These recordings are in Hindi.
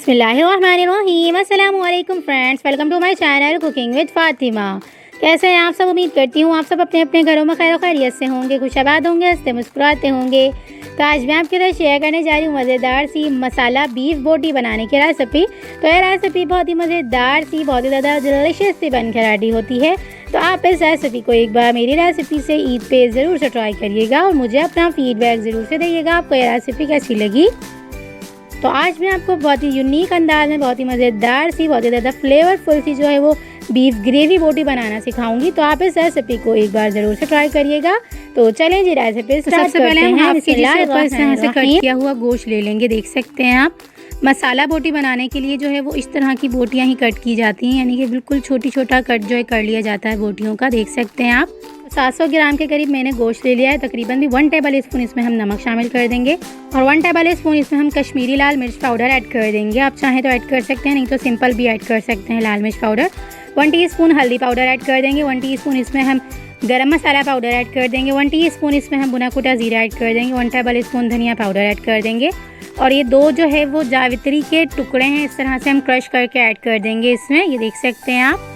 बिस्मिल्लाहिर्रहमानिर्रहीम। अस्सलामु अलैकुम friends, welcome to my channel cooking with Fatima. कैसे हैं आप सब? उम्मीद करती हूँ आप सब अपने अपने घरों में खैर खैरियत से होंगे, खुशआबाद होंगे, हंसते मुस्कुराते होंगे। तो आज मैं आपके साथ शेयर करने जा रही हूँ मज़ेदार सी मसाला बीफ बोटी बनाने की रेसिपी। तो यह रेसिपी बहुत ही मज़ेदार सी, बहुत ही ज़्यादा डिलीशियस सी बनकर रेडी होती है। तो आप इस रेसिपी को एक बार मेरी रेसिपी से ईद पे ज़रूर से ट्राई करिएगा और मुझे अपना फीडबैक ज़रूर से दीजिएगा आपको यह रेसिपी कैसी लगी। तो आज मैं आपको बहुत ही यूनिक अंदाज में, बहुत ही मज़ेदार सी, बहुत ही ज़्यादा फ्लेवरफुल सी जो है वो बीफ ग्रेवी बोटी बनाना सिखाऊंगी। तो आप इस रेसिपी को एक बार ज़रूर से ट्राई करिएगा। तो चलें जी रेसिपी स्टार्ट करते हैं। हम हाफ केजी से कट किया हुआ गोश्त ले लेंगे। देख सकते हैं आप, मसाला बोटी बनाने के लिए जो है वो इस तरह की बोटियाँ ही कट की जाती हैं, यानी कि बिल्कुल छोटा कट जो है कर लिया जाता है बोटियों का। देख सकते हैं आप, 700 ग्राम के करीब मैंने गोश्त ले लिया है। तकरीबन भी 1 टेबल स्पून इसमें हम नमक शामिल कर देंगे और 1 टेबल स्पून इसमें हम कश्मीरी लाल मिर्च पाउडर ऐड कर देंगे। आप चाहें तो ऐड कर सकते हैं, नहीं तो सिंपल भी ऐड कर सकते हैं लाल मिर्च पाउडर। 1 टीस्पून हल्दी पाउडर ऐड कर देंगे। 1 टीस्पून इसमें हम गरम मसाला पाउडर ऐड कर देंगे। 1 टीस्पून इसमें हम भुना कुटा जीरा ऐड कर देंगे। 1 टेबल स्पून धनिया पाउडर ऐड कर देंगे। और ये 2 जो है वो जावित्री के टुकड़े हैं, इस तरह से हम क्रश करके ऐड कर देंगे इसमें। ये देख सकते हैं आप।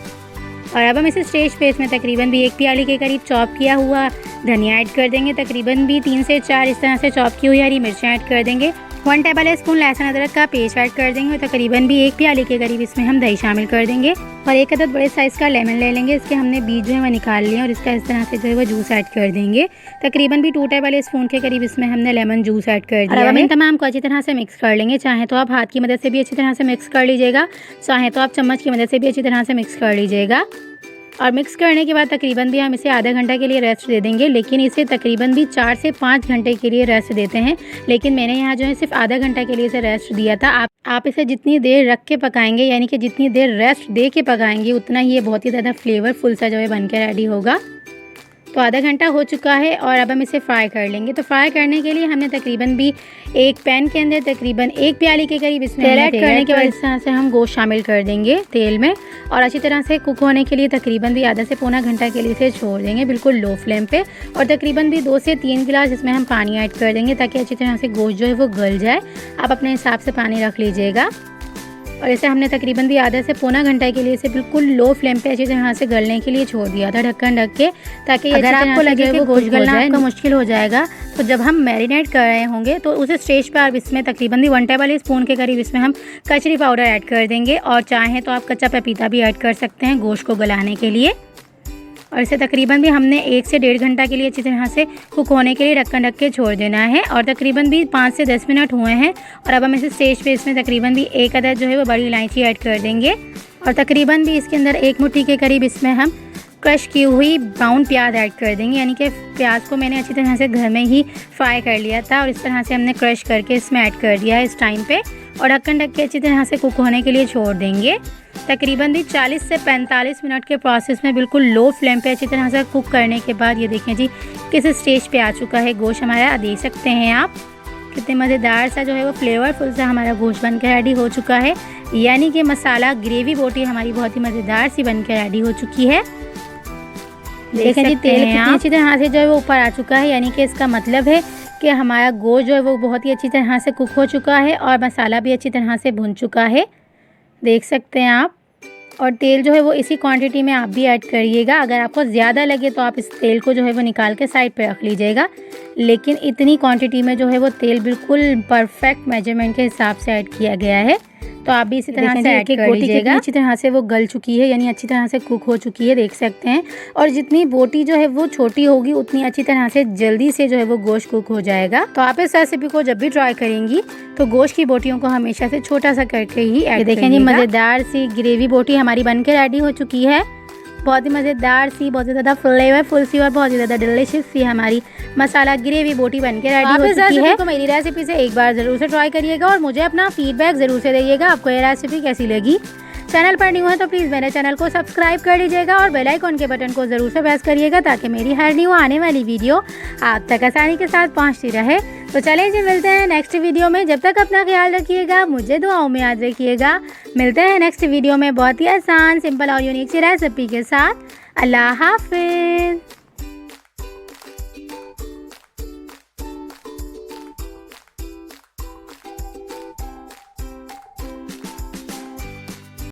और अब हम इस स्टेज पे इसमें तकरीबन भी 1 प्याली के करीब चॉप किया हुआ धनिया ऐड कर देंगे। तकरीबन भी 3 से 4 इस तरह से चॉप की हुई हरी मिर्चें ऐड कर देंगे। 1 टेबल स्पून लहसुन अदरक का पेस्ट ऐड कर देंगे। और तकरीबन भी 1 प्याली के करीब इसमें हम दही शामिल कर देंगे। और 1 अदद बड़े साइज़ का लेमन ले लेंगे। इसके हमने बीज जो है वो निकाल लिए और इसका इस तरह से जो है वो जूस ऐड कर देंगे। तकरीबन भी 2 टेबल स्पून के करीब इसमें हमने लेमन जूस ऐड कर दिया है। इन तमाम को अच्छी तरह से मिक्स कर लेंगे। चाहे तो आप हाथ की मदद से भी अच्छी तरह से मिक्स कर लीजिएगा, चाहे तो आप चम्मच की मदद से भी अच्छी तरह से मिक्स कर लीजिएगा। और मिक्स करने के बाद तकरीबन भी हम इसे आधा घंटा के लिए रेस्ट दे देंगे, लेकिन इसे तकरीबन भी 4 से 5 घंटे के लिए रेस्ट देते हैं। लेकिन मैंने यहाँ जो है सिर्फ आधा घंटा के लिए इसे रेस्ट दिया था। आप इसे जितनी देर रख के पकाएंगे, यानी कि जितनी देर रेस्ट दे के पकाएंगे, उतना ही ये बहुत ही ज़्यादा फ्लेवरफुल सा जो है बनकर रेडी होगा। तो आधा घंटा हो चुका है और अब हम इसे फ्राई कर लेंगे। तो फ्राई करने के लिए हमने तकरीबन भी एक पैन के अंदर तकरीबन 1 प्याली के करीब इसमें तेल ऐड करने के बाद इस तरह से हम गोश्त शामिल कर देंगे तेल में और अच्छी तरह से कुक होने के लिए तकरीबन भी आधा से पौना घंटा के लिए इसे छोड़ देंगे बिल्कुल लो फ्लेम पे। और तकरीबन भी 2 से 3 गिलास इसमें हम पानी ऐड कर देंगे ताकि अच्छी तरह से गोश्त जो है वो गल जाए। आप अपने हिसाब से पानी रख लीजिएगा। और इसे हमने तकरीबन भी आधा से पौना घंटा के लिए इसे बिल्कुल लो फ्लेम पे अच्छी तरह से गलने के लिए छोड़ दिया था, ढक्कन ढक के, ताकि अगर आपको लगे कि गोश्त गलना आपका मुश्किल हो जाएगा तो जब हम मैरिनेट कर रहे होंगे तो उस स्टेज पर आप इसमें तकरीबन भी 1 टेबल स्पून के करीब इसमें हम कचरी पाउडर ऐड कर देंगे। और चाहें तो आप कच्चा पपीता भी ऐड कर सकते हैं गोश्त को गलाने के लिए। और इसे तकरीबन भी हमने 1 से 1.5 घंटा के लिए अच्छी तरह से कुक होने के लिए ढक्कन ढक के छोड़ देना है। और तकरीबन भी 5 से 10 मिनट हुए हैं और अब हम इस स्टेज पे इसमें तकरीबन भी 1 अदद जो है वो बड़ी इलायची ऐड कर देंगे। और तकरीबन भी इसके अंदर 1 मुट्ठी के करीब इसमें हम क्रश की हुई ब्राउन प्याज ऐड कर देंगे, यानी कि प्याज को मैंने अच्छी तरह से घर में ही फ्राई कर लिया था और इस तरह से हमने क्रश करके इसमें ऐड कर दिया है इस टाइम पे। और ढक्कन ढक के अच्छी तरह से कुक होने के लिए छोड़ देंगे। तकरीबन भी 40 से 45 मिनट के प्रोसेस में बिल्कुल लो फ्लेम पे अच्छी तरह से कुक करने के बाद ये देखें जी किस स्टेज पे आ चुका है गोश्त हमारा। देख सकते हैं आप कितने मज़ेदार सा जो है वो फ्लेवरफुल सा हमारा गोश्त बनकर रेडी हो चुका है, यानी कि मसाला ग्रेवी बोटी हमारी बहुत ही मज़ेदार सी बनकर रेडी हो चुकी है। देखें जी तेल कितनी अच्छी तरह से जो है वो ऊपर आ चुका है, यानी कि इसका मतलब है कि हमारा गोश्त जो है वो बहुत ही अच्छी तरह से कुक हो चुका है और मसाला भी अच्छी तरह से भुन चुका है। देख सकते हैं आप। और तेल जो है वो इसी क्वांटिटी में आप भी ऐड करिएगा। अगर आपको ज़्यादा लगे तो आप इस तेल को जो है वो निकाल के साइड पे रख लीजिएगा, लेकिन इतनी क्वांटिटी में जो है वो तेल बिल्कुल परफेक्ट मेजरमेंट के हिसाब से ऐड किया गया है। तो आप भी इसी तरह से ऐड कर लीजिएगा। अच्छी तरह से वो गल चुकी है, यानी अच्छी तरह से कुक हो चुकी है, देख सकते हैं। और जितनी बोटी जो है वो छोटी होगी उतनी अच्छी तरह से जल्दी से जो है वो गोश्त कुक हो जाएगा। तो आप इस रेसिपी को जब भी ट्राई करेंगी तो गोश्त की बोटियों को हमेशा से छोटा सा करके ही ऐड देखें जी मज़ेदार सी ग्रेवी बोटी हमारी बनकर रेडी हो चुकी है। बहुत ही मज़ेदार सी, बहुत ही ज़्यादा फ्लेवरफुल सी और बहुत ही ज़्यादा डिलीशियस सी हमारी मसाला ग्रेवी बोटी बनके रेडी हो चुकी है। तो मेरी रेसिपी से एक बार ज़रूर से ट्राई करिएगा और मुझे अपना फीडबैक ज़रूर से दीजिएगा आपको ये रेसिपी कैसी लगी। चैनल पर न्यू है तो प्लीज़ मेरे चैनल को सब्सक्राइब कर लीजिएगा और बेल आइकन के बटन को ज़रूर से प्रेस करिएगा ताकि मेरी हर न्यू आने वाली वीडियो आप तक आसानी के साथ पहुँचती रहे। तो चलें जी मिलते हैं नेक्स्ट वीडियो में। जब तक अपना ख्याल रखिएगा, मुझे दुआओं में याद रखिएगा। मिलते हैं नेक्स्ट वीडियो में बहुत ही आसान, सिंपल और यूनिक सी रेसिपी के साथ। अल्लाह हाफिज़।